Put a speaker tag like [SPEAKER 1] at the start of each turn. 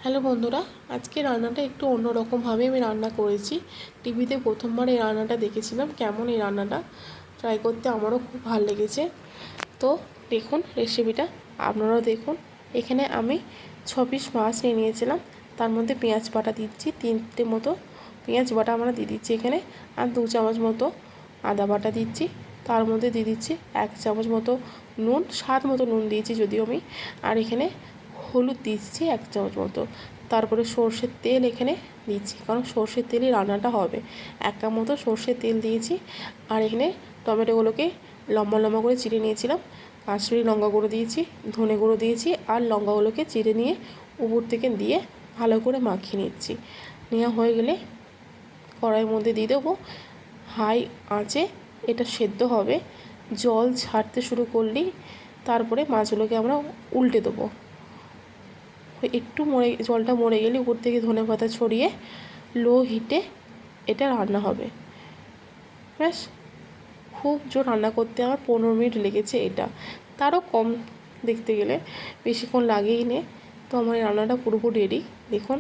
[SPEAKER 1] Hello বন্ধুরা, আজকে রান্নাটা একটু অন্যরকমভাবে আমি রান্না করেছি। টিভিতে প্রথমবার এই রান্নাটা দেখেছিলাম, কেমন এই রান্নাটা ট্রাই করতে আমারও খুব ভালো লেগেছে। তো দেখুন রেসিপিটা, আপনারাও দেখুন। এখানে আমি 6 পিস মাছ নিয়ে নিয়েছিলাম, তার মধ্যে পেঁয়াজ বাটা দিচ্ছি 3টে মতো পেঁয়াজ বাটা আমরা দিয়ে দিচ্ছি এখানে, আর 2 চামচ মতো আদা বাটা দিচ্ছি। তার মধ্যে দিয়ে দিচ্ছি 1 চামচ মতো নুন, স্বাদ মতো নুন দিয়েছি যদিও আমি, আর এখানে হলুদ দিচ্ছি 1 চামচ মতো। তারপরে সর্ষের তেল এখানে দিচ্ছি, কারণ সর্ষের তেলেই রান্নাটা হবে। 1 কাপ মতো সর্ষের তেল দিয়েছি। আর এখানে টমেটোগুলোকে লম্বা লম্বা করে চিড়ে নিয়েছিলাম। কাশ্মীরি লঙ্কা গুঁড়ো দিয়েছি, ধনে গুঁড়ো দিয়েছি, আর লঙ্কাগুলোকে চিড়ে নিয়ে উপর থেকে দিয়ে ভালো করে মাখিয়ে নিচ্ছি। নেওয়া হয়ে গেলে কড়াইয়ের মধ্যে দিয়ে দেবো। হাই আঁচে এটা সেদ্ধ হবে। জল ছাড়তে শুরু করলেই তারপরে মাছগুলোকে আমরা উল্টে দেবো। একটু জলটা মরে গেলে উপর থেকে ধনেপাতা ছড়িয়ে লো হিটে এটা রান্না হবে। ব্যাস, খুব জোর রান্না করতে আমার 15 মিনিট লেগেছে, এটা তারও কম দেখতে গেলে, বেশিক্ষণ লাগেই নে। তো আমার এই রান্নাটা পুরোপুরি রেডি, দেখুন।